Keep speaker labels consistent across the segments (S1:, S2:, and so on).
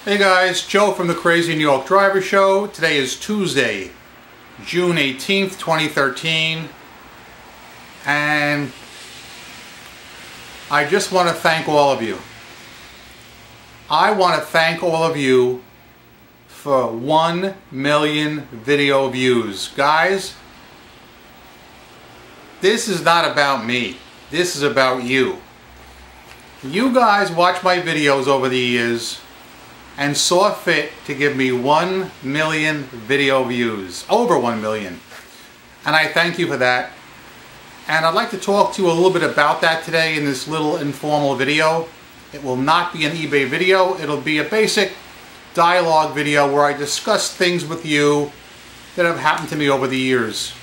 S1: Hey guys, Joe from the Crazy New York Driver Show. Today is Tuesday, June 18th, 2013. And I just want to thank all of you. I want to thank all of you for 1 million video views. Guys, this is not about me. This is about you. You guys watch my videos over the years and saw fit to give me 1 million video views. Over 1 million. And I thank you for that. And I'd like to talk to you a little bit about that today in this little informal video. It will not be an eBay video. It'll be a basic dialogue video where I discuss things with you that have happened to me over the years.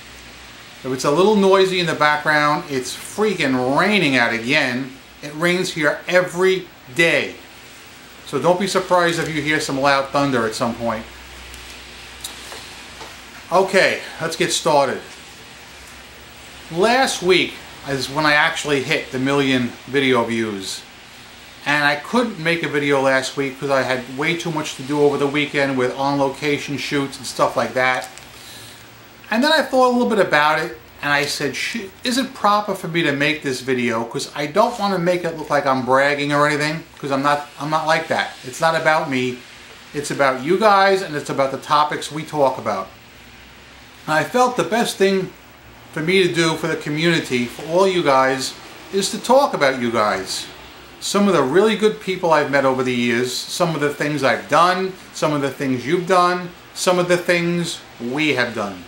S1: If it's a little noisy in the background, it's freaking raining out again. It rains here every day. So don't be surprised if you hear some loud thunder at some point. Okay, let's get started. Last week is when I actually hit the 1 million video views. And I couldn't make a video last week because I had way too much to do over the weekend with on-location shoots and stuff like that. And then I thought a little bit about it, and I said, is it proper for me to make this video? Because I don't want to make it look like I'm bragging or anything, because I'm not like that. It's not about me. It's about you guys, and it's about the topics we talk about. And I felt the best thing for me to do for the community, for all you guys, is to talk about you guys. Some of the really good people I've met over the years, some of the things I've done, some of the things you've done, some of the things we have done.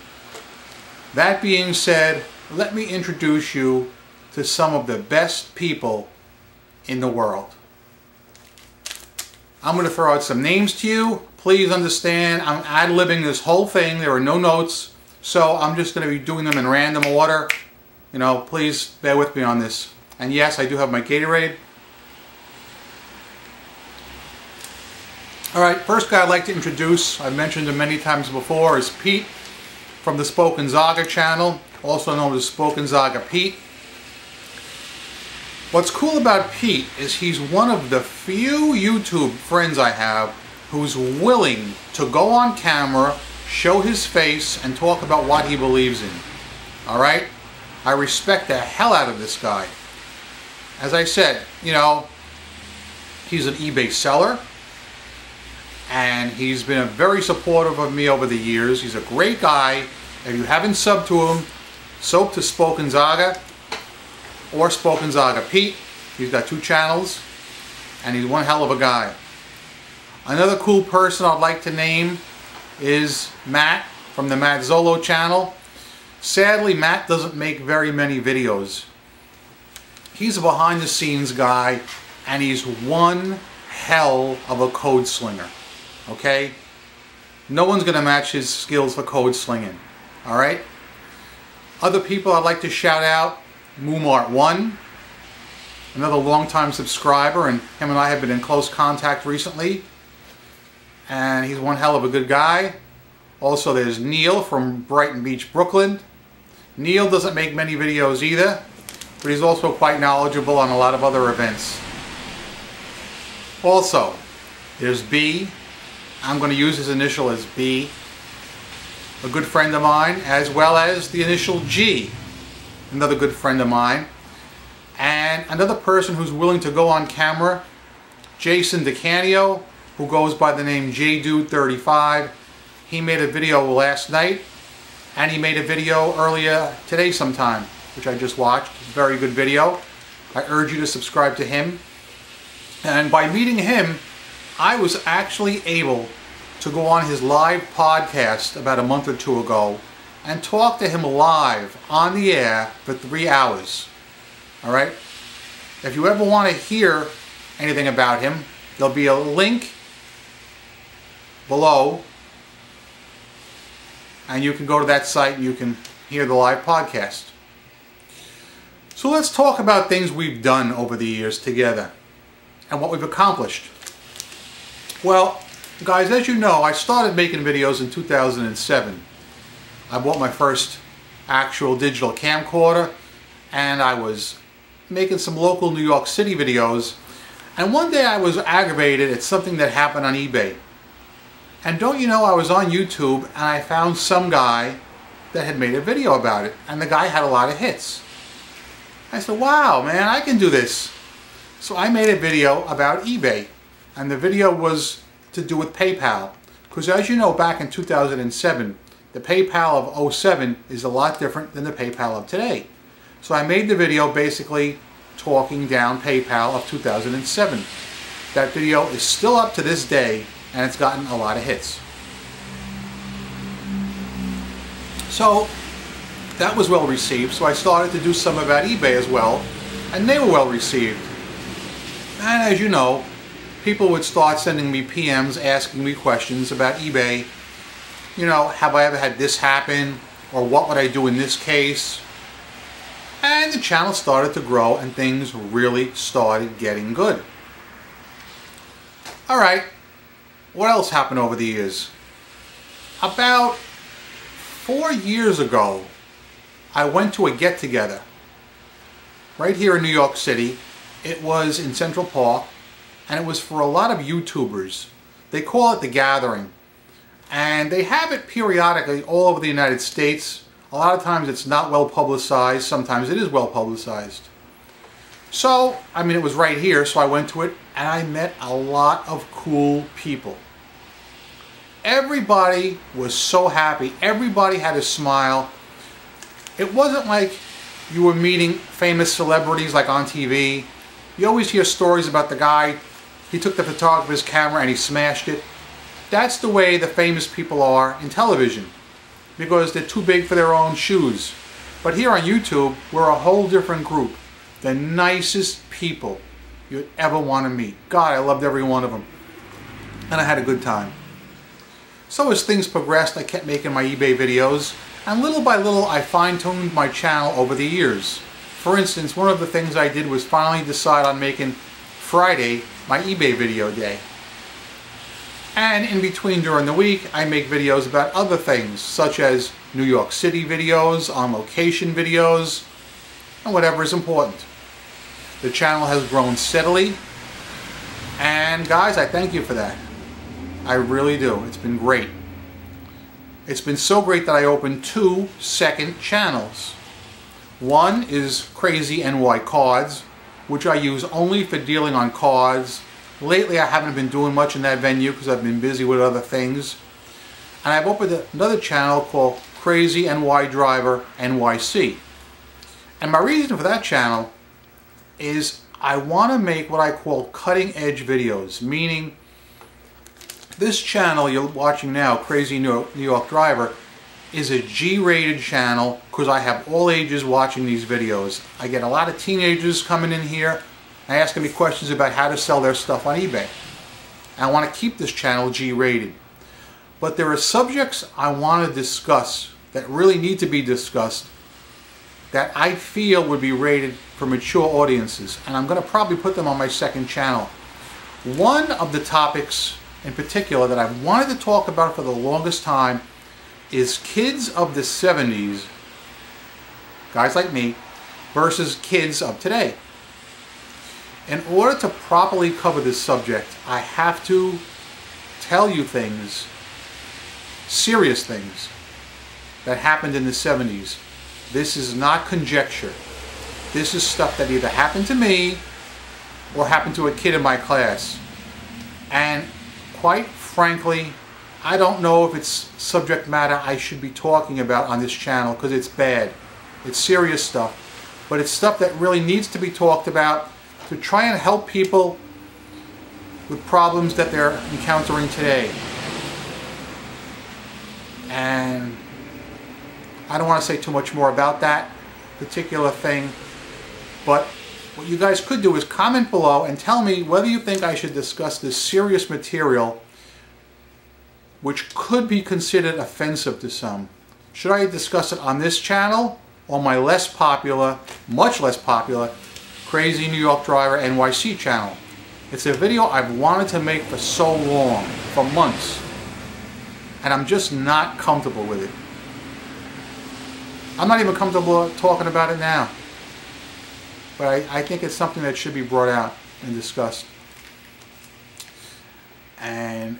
S1: That being said, let me introduce you to some of the best people in the world. I'm going to throw out some names to you. Please understand, I'm ad-libbing this whole thing. There are no notes, so I'm just going to be doing them in random order. You know, please bear with me on this. And yes, I do have my Gatorade. Alright, first guy I'd like to introduce, I've mentioned him many times before, is Pete from the Spoken Zaga channel, also known as Spoken Zaga Pete. What's cool about Pete is he's one of the few YouTube friends I have who's willing to go on camera, show his face, and talk about what he believes in. Alright? I respect the hell out of this guy. As I said, you know, he's an eBay seller. And he's been very supportive of me over the years. He's a great guy. If you haven't subbed to him, sub to Spoken Zaga or Spoken Zaga Pete. He's got 2 channels, and he's one hell of a guy. Another cool person I'd like to name is Matt from the Matt Zolo channel. Sadly, Matt doesn't make very many videos. He's a behind-the-scenes guy, and he's one hell of a code slinger. Okay? No one's going to match his skills for code slinging. Alright? Other people I'd like to shout out, Moomart1, another longtime subscriber, and him and I have been in close contact recently. And he's one hell of a good guy. Also there's Neil from Brighton Beach, Brooklyn. Neil doesn't make many videos either, but he's also quite knowledgeable on a lot of other events. Also, there's B. I'm going to use his initial as B, a good friend of mine, as well as the initial G, another good friend of mine. And another person who's willing to go on camera, Jason DeCanio, who goes by the name JDude35. He made a video last night, and he made a video earlier today sometime, which I just watched. Very good video. I urge you to subscribe to him. And by meeting him, I was actually able to go on his live podcast about a month or 2 ago and talk to him live on the air for 3 hours. Alright? If you ever want to hear anything about him, there'll be a link below, and you can go to that site and you can hear the live podcast. So let's talk about things we've done over the years together and what we've accomplished. Well, guys, as you know, I started making videos in 2007. I bought my first actual digital camcorder, and I was making some local New York City videos. And one day I was aggravated at something that happened on eBay. And don't you know, I was on YouTube and I found some guy that had made a video about it. And the guy had a lot of hits. I said, wow, man, I can do this. So I made a video about eBay. And the video was to do with PayPal. Because as you know, back in 2007, the PayPal of 07 is a lot different than the PayPal of today. So I made the video basically talking down PayPal of 2007. That video is still up to this day and it's gotten a lot of hits. So that was well received, so I started to do some about eBay as well, and they were well received. And as you know, people would start sending me PMs asking me questions about eBay. You know, have I ever had this happen? Or what would I do in this case? And the channel started to grow and things really started getting good. Alright, what else happened over the years? About 4 years ago, I went to a get-together right here in New York City. It was in Central Park, and it was for a lot of YouTubers. They call it The Gathering, and they have it periodically all over the United States. A lot of times it's not well publicized, sometimes it is well publicized. So, I mean, it was right here, so I went to it, and I met a lot of cool people. Everybody was so happy. Everybody had a smile. It wasn't like you were meeting famous celebrities like on TV. You always hear stories about the guy, he took the photographer's camera and he smashed it. That's the way the famous people are in television, because they're too big for their own shoes. But here on YouTube, we're a whole different group. The nicest people you'd ever want to meet. God, I loved every one of them. And I had a good time. So as things progressed, I kept making my eBay videos, and little by little I fine-tuned my channel over the years. For instance, one of the things I did was finally decide on making Friday my eBay video day. And in between during the week, I make videos about other things, such as New York City videos, on location videos, and whatever is important. The channel has grown steadily, and guys, I thank you for that. I really do. It's been great. It's been so great that I opened 2 second channels. One is Crazy NY Cards, which I use only for dealing on cards. Lately I haven't been doing much in that venue because I've been busy with other things. And I've opened another channel called crazeenydriver NYC. And my reason for that channel is I want to make what I call cutting edge videos, meaning this channel you're watching now, Crazy New York Driver, is a G-rated channel because I have all ages watching these videos. I get a lot of teenagers coming in here and asking me questions about how to sell their stuff on eBay. And I want to keep this channel G-rated. But there are subjects I want to discuss that really need to be discussed that I feel would be rated for mature audiences. And I'm going to probably put them on my second channel. One of the topics in particular that I've wanted to talk about for the longest time is kids of the 70s, guys like me, versus kids of today. In order to properly cover this subject, I have to tell you things, serious things, that happened in the 70s. This is not conjecture. This is stuff that either happened to me or happened to a kid in my class. And quite frankly, I don't know if it's subject matter I should be talking about on this channel because it's bad. It's serious stuff. But it's stuff that really needs to be talked about to try and help people with problems that they're encountering today. And I don't want to say too much more about that particular thing, but what you guys could do is comment below and tell me whether you think I should discuss this serious material which could be considered offensive to some. Should I discuss it on this channel or my less popular, much less popular, Crazy New York Driver NYC channel? It's a video I've wanted to make for so long, for months, and I'm just not comfortable with it. I'm not even comfortable talking about it now. But I think it's something that should be brought out and discussed. And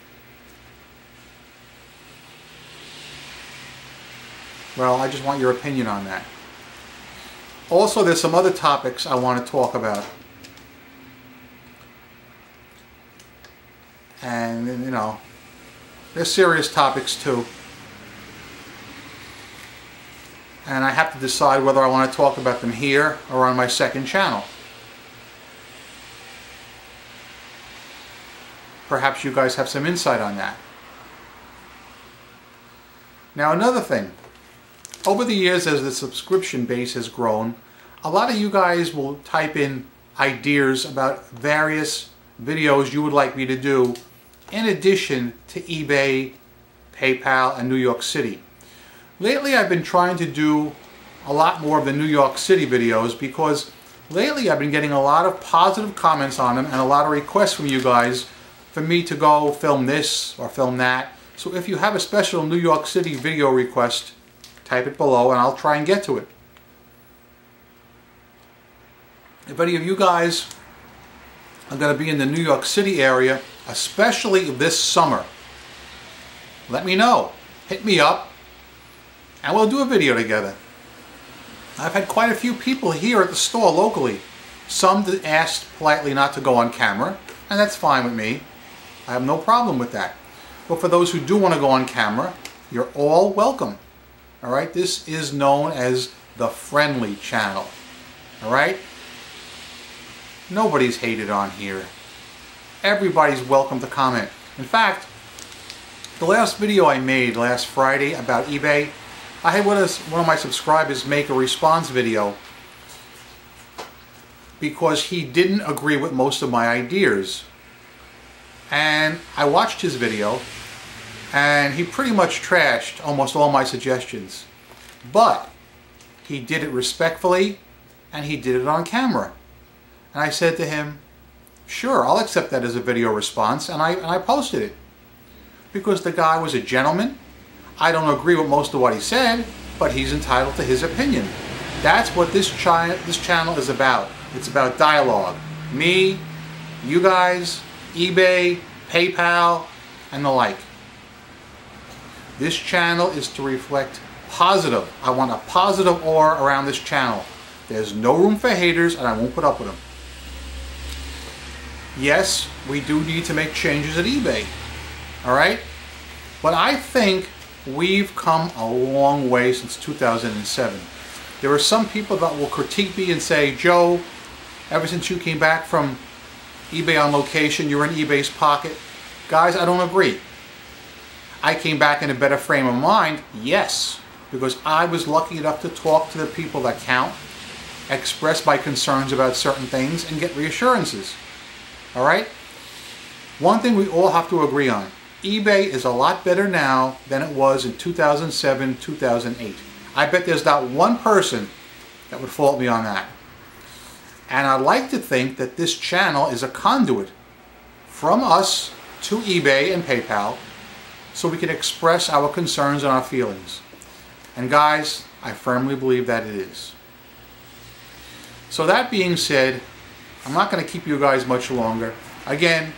S1: well, I just want your opinion on that. Also, there's some other topics I want to talk about. And, you know, they're serious topics too. And I have to decide whether I want to talk about them here or on my second channel. Perhaps you guys have some insight on that. Now, another thing. Over the years, as the subscription base has grown, a lot of you guys will type in ideas about various videos you would like me to do in addition to eBay, PayPal, and New York City. Lately, I've been trying to do a lot more of the New York City videos because lately I've been getting a lot of positive comments on them and a lot of requests from you guys for me to go film this or film that. So if you have a special New York City video request, type it below and I'll try and get to it. If any of you guys are going to be in the New York City area, especially this summer, let me know. Hit me up and we'll do a video together. I've had quite a few people here at the store locally. Some asked politely not to go on camera, and that's fine with me. I have no problem with that. But for those who do want to go on camera, you're all welcome. Alright, this is known as the friendly channel. Alright? Nobody's hated on here. Everybody's welcome to comment. In fact, the last video I made last Friday about eBay, I had one of my subscribers make a response video because he didn't agree with most of my ideas. And I watched his video and he pretty much trashed almost all my suggestions. But he did it respectfully and he did it on camera. And I said to him, sure, I'll accept that as a video response, and I posted it. Because the guy was a gentleman. I don't agree with most of what he said, but he's entitled to his opinion. That's what this channel is about. It's about dialogue. Me, you guys, eBay, PayPal, and the like. This channel is to reflect positive. I want a positive aura around this channel. There's no room for haters, and I won't put up with them. Yes, we do need to make changes at eBay. Alright? But I think we've come a long way since 2007. There are some people that will critique me and say, Joe, ever since you came back from eBay on location, you're in eBay's pocket. Guys, I don't agree. I came back in a better frame of mind, yes, because I was lucky enough to talk to the people that count, express my concerns about certain things, and get reassurances. Alright? One thing we all have to agree on. eBay is a lot better now than it was in 2007, 2008. I bet there's not one person that would fault me on that. And I'd like to think that this channel is a conduit from us to eBay and PayPal so we can express our concerns and our feelings. And guys, I firmly believe that it is. So that being said, I'm not going to keep you guys much longer. Again,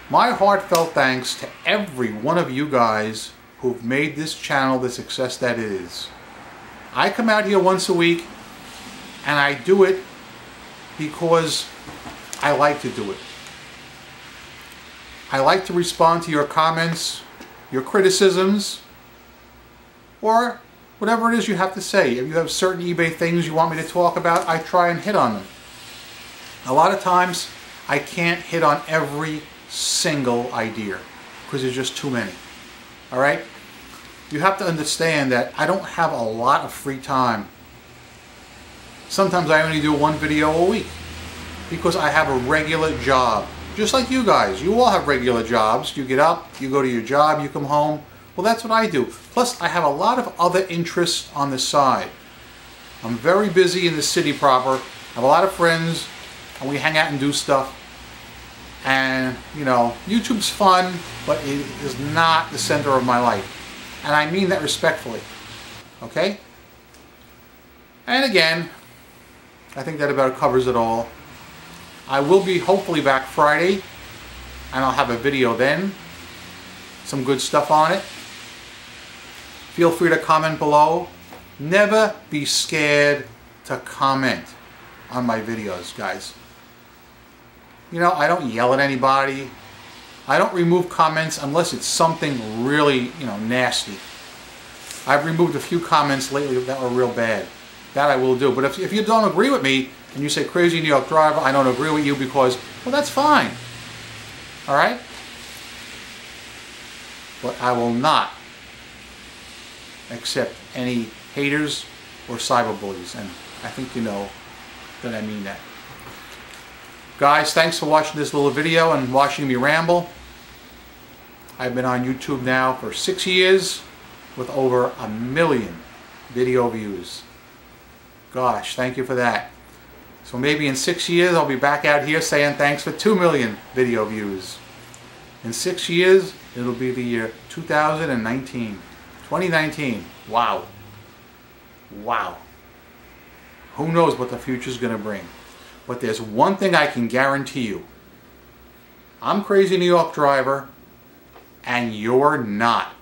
S1: my heartfelt thanks to every one of you guys who've made this channel the success that it is. I come out here once a week and I do it because I like to do it. I like to respond to your comments, your criticisms, or whatever it is you have to say. If you have certain eBay things you want me to talk about, I try and hit on them. A lot of times, I can't hit on every single idea because there's just too many. Alright? You have to understand that I don't have a lot of free time. Sometimes I only do one video a week because I have a regular job. Just like you guys. You all have regular jobs. You get up, you go to your job, you come home. Well, that's what I do. Plus, I have a lot of other interests on the side. I'm very busy in the city proper. I have a lot of friends, and we hang out and do stuff. And, you know, YouTube's fun, but it is not the center of my life. And I mean that respectfully. Okay? And again, I think that about covers it all. I will be hopefully back Friday and I'll have a video then. Some good stuff on it. Feel free to comment below. Never be scared to comment on my videos, guys. You know, I don't yell at anybody. I don't remove comments unless it's something really, you know, nasty. I've removed a few comments lately that were real bad. That I will do. But if you don't agree with me and you say Crazy New York Driver, I don't agree with you because, well, that's fine. Alright? But I will not accept any haters or cyberbullies. And I think you know that I mean that. Guys, thanks for watching this little video and watching me ramble. I've been on YouTube now for 6 years with over 1 million video views. Gosh, thank you for that. So maybe in 6 years I'll be back out here saying thanks for 2 million video views. In 6 years it'll be the year 2019. 2019. Wow. Wow. Who knows what the future's going to bring. But there's one thing I can guarantee you. I'm Crazy New York Driver and you're not.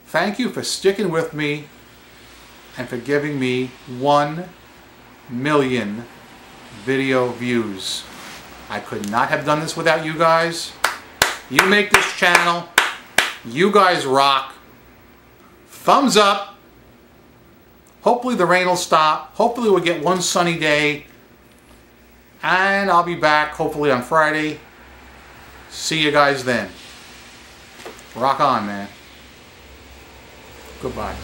S1: Thank you for sticking with me and for giving me 1 million video views. I could not have done this without you guys. You make this channel. You guys rock. Thumbs up. Hopefully the rain will stop. Hopefully we'll get one sunny day. And I'll be back hopefully on Friday. See you guys then. Rock on, man. Goodbye.